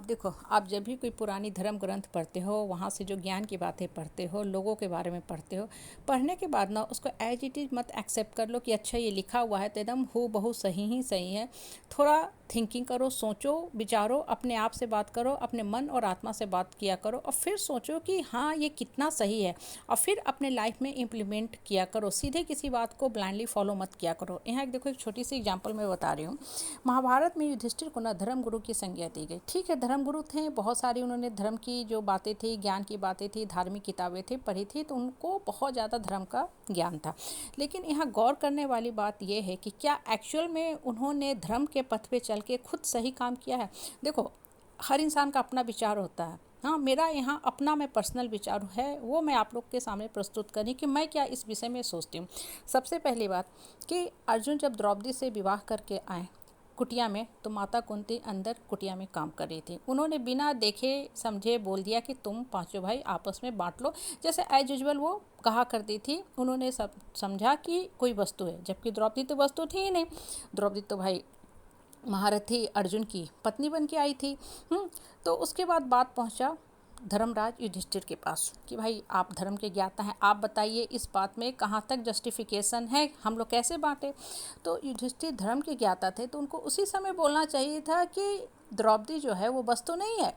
देखो, आप जब भी कोई पुरानी धर्म ग्रंथ पढ़ते हो, वहाँ से जो ज्ञान की बातें पढ़ते हो, लोगों के बारे में पढ़ते हो, पढ़ने के बाद ना उसको एज इट इज़ मत एक्सेप्ट कर लो कि अच्छा ये लिखा हुआ है तो एकदम हू बहू सही ही सही है। थोड़ा थिंकिंग करो, सोचो, विचारो, अपने आप से बात करो, अपने मन और आत्मा से बात किया करो और फिर सोचो कि हाँ ये कितना सही है, और फिर अपने लाइफ में इम्प्लीमेंट किया करो। सीधे किसी बात को ब्लाइंडली फॉलो मत किया करो। यहाँ एक देखो, एक छोटी सी एग्जांपल मैं बता रही हूँ। महाभारत में युधिष्ठिर को ना धर्म गुरु की संज्ञा दी गई। ठीक है, धर्म गुरु थे, बहुत सारी उन्होंने धर्म की जो बातें थी, ज्ञान की बातें थी, धार्मिक किताबें थी, पढ़ी थी, तो उनको बहुत ज़्यादा धर्म का ज्ञान था। लेकिन यहाँ गौर करने वाली बात यह है कि क्या एक्चुअल में उन्होंने धर्म के पथ पे चल के खुद सही काम किया है। देखो, हर इंसान का अपना विचार होता है। हाँ, मेरा यहाँ अपना मैं पर्सनल विचार है, वो मैं आप लोग के सामने प्रस्तुत करी कि मैं क्या इस विषय में सोचती हूँ। सबसे पहली बात कि अर्जुन जब द्रौपदी से विवाह करके आए कुटिया में, तो माता कुंती अंदर कुटिया में काम कर रही थी। उन्होंने बिना देखे समझे बोल दिया कि तुम पांचों भाई आपस में बांट लो, जैसे एज यूजुअल वो कहा करती थी। उन्होंने सब समझा कि कोई वस्तु है, जबकि द्रौपदी तो वस्तु थी ही नहीं। द्रौपदी तो भाई महारथी अर्जुन की पत्नी बन के आई थी। तो उसके बाद बात पहुंचा धर्मराज युधिष्ठिर के पास कि भाई आप धर्म के ज्ञाता हैं, आप बताइए इस बात में कहाँ तक जस्टिफिकेशन है, हम लोग कैसे बांटे। तो युधिष्ठिर धर्म के ज्ञाता थे, तो उनको उसी समय बोलना चाहिए था कि द्रौपदी जो है वो वस्तु नहीं है,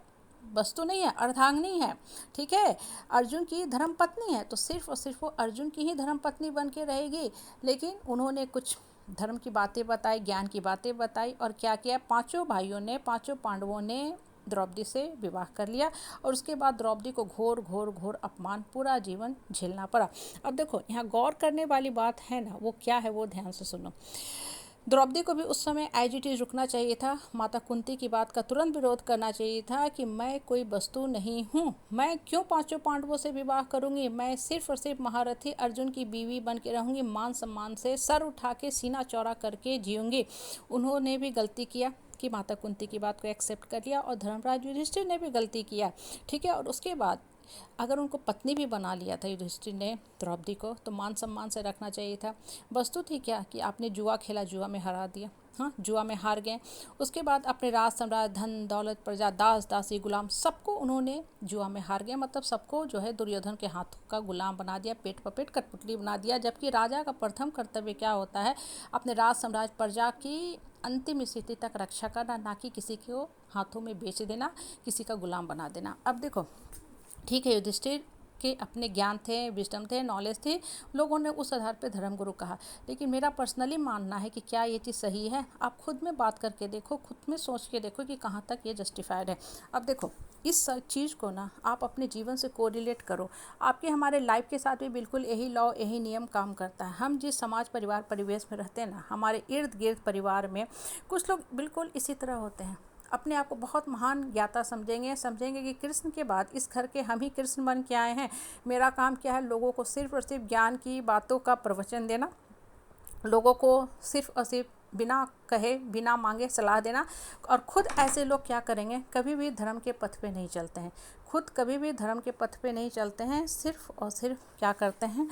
वस्तु नहीं है, अर्धांगिनी है। ठीक है, अर्जुन की धर्म पत्नी है, तो सिर्फ और सिर्फ वो अर्जुन की ही धर्म पत्नी बन के रहेगी। लेकिन उन्होंने कुछ धर्म की बातें बताई, ज्ञान की बातें बताई, और क्या किया, पांचों भाइयों ने, पांचों पांडवों ने द्रौपदी से विवाह कर लिया। और उसके बाद द्रौपदी को घोर घोर घोर अपमान पूरा जीवन झेलना पड़ा। अब देखो, यहाँ गौर करने वाली बात है ना, वो क्या है वो ध्यान से सुनो। द्रौपदी को भी उस समय एज इट इज रुकना चाहिए था, माता कुंती की बात का तुरंत विरोध करना चाहिए था कि मैं कोई वस्तु नहीं हूँ, मैं क्यों पांचों पांडवों से विवाह करूँगी, मैं सिर्फ और सिर्फ महारथी अर्जुन की बीवी बन के रहूँगी, मान सम्मान से सर उठा के सीना चौड़ा करके जीऊँगी। उन्होंने भी गलती किया कि माता कुंती की बात को एक्सेप्ट कर लिया, और धर्मराज युधिष्ठिर ने भी गलती किया। ठीक है, और उसके बाद अगर उनको पत्नी भी बना लिया था युधिष्ठिर ने द्रौपदी को, तो मान सम्मान से रखना चाहिए था। वस्तु थी क्या कि आपने जुआ खेला, जुआ में हरा दिया, हाँ जुआ में हार गए। उसके बाद अपने राज साम्राज्य, धन दौलत, प्रजा, दास दासी, गुलाम, सबको उन्होंने जुआ में हार गए, मतलब सबको जो है दुर्योधन के हाथों का गुलाम बना दिया, पेट पपेट कठपुतली बना दिया। जबकि राजा का प्रथम कर्तव्य क्या होता है, अपने राज साम्राज्य, प्रजा की अंतिम स्थिति तक रक्षा करना, ना कि किसी को हाथों में बेच देना, किसी का गुलाम बना देना। अब देखो, ठीक है, युधिष्ठिर के अपने ज्ञान थे, विजडम थे, नॉलेज थे, लोगों ने उस आधार पे धर्मगुरु कहा। लेकिन मेरा पर्सनली मानना है कि क्या ये चीज़ सही है, आप खुद में बात करके देखो, खुद में सोच के देखो कि कहाँ तक ये जस्टिफाइड है। अब देखो, इस चीज़ को ना आप अपने जीवन से कोरिलेट करो। आपके हमारे लाइफ के साथ भी बिल्कुल यही लॉ, यही नियम काम करता है। हम जिस समाज, परिवार, परिवेश में रहते हैं ना, हमारे इर्द गिर्द परिवार में कुछ लोग बिल्कुल इसी तरह होते हैं, अपने आप को बहुत महान ज्ञाता समझेंगे कि कृष्ण के बाद इस घर के हम ही कृष्ण बन के आए हैं। मेरा काम क्या है, लोगों को सिर्फ और सिर्फ ज्ञान की बातों का प्रवचन देना, लोगों को सिर्फ और सिर्फ बिना कहे, बिना मांगे सलाह देना। और खुद ऐसे लोग क्या करेंगे, कभी भी धर्म के पथ पे नहीं चलते हैं, खुद कभी भी धर्म के पथ पे नहीं चलते हैं, सिर्फ और सिर्फ क्या करते हैं,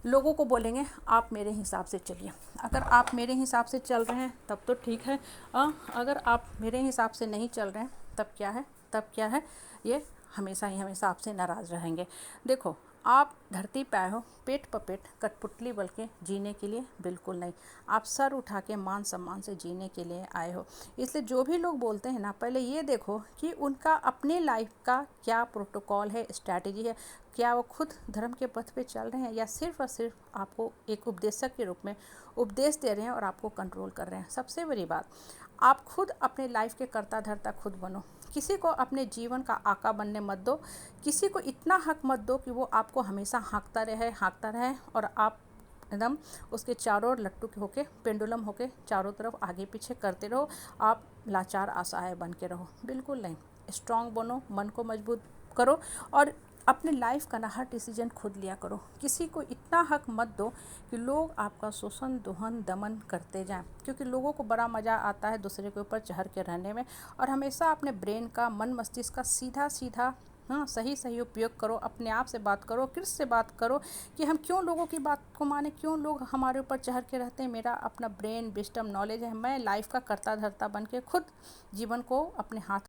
लोगों को बोलेंगे आप मेरे हिसाब से चलिए। अगर आप मेरे हिसाब से चल रहे हैं तब तो ठीक है, अगर आप मेरे हिसाब से नहीं चल रहे हैं तब क्या है, ये हमेशा ही हमेशा आपसे नाराज़ रहेंगे। देखो, आप धरती पे आए हो पेट पपेट कठपुतली बल के जीने के लिए, बिल्कुल नहीं। आप सर उठा के मान सम्मान से जीने के लिए आए हो। इसलिए जो भी लोग बोलते हैं ना, पहले ये देखो कि उनका अपने लाइफ का क्या प्रोटोकॉल है, स्ट्रैटेजी है, क्या वो खुद धर्म के पथ पे चल रहे हैं, या सिर्फ और सिर्फ आपको एक उपदेशक के रूप में उपदेश दे रहे हैं और आपको कंट्रोल कर रहे हैं। सबसे बड़ी बात, आप खुद अपने लाइफ के कर्ता धर्ता खुद बनो। किसी को अपने जीवन का आका बनने मत दो। किसी को इतना हक मत दो कि वो आपको हमेशा हाँकता रहे और आप एकदम उसके चारों ओर लट्टू के होके, पेंडुलम होके चारों तरफ आगे पीछे करते रहो, आप लाचार असहाय बन के रहो। बिल्कुल नहीं, स्ट्रांग बनो, मन को मजबूत करो और अपने लाइफ का ना हर डिसीजन खुद लिया करो। किसी को इतना हक मत दो कि लोग आपका शोषण, दोहन, दमन करते जाएं, क्योंकि लोगों को बड़ा मज़ा आता है दूसरे के ऊपर चढ़ के रहने में। और हमेशा अपने ब्रेन का, मन मस्तिष्क का सीधा हाँ सही उपयोग करो, अपने आप से बात करो, कृष्ण से बात करो कि हम क्यों लोगों की बात को माने, क्यों लोग हमारे ऊपर चढ़ के रहते हैं। मेरा अपना ब्रेन, विजडम, नॉलेज है, मैं लाइफ का कर्ता धर्ता बन के खुद जीवन को अपने हाथ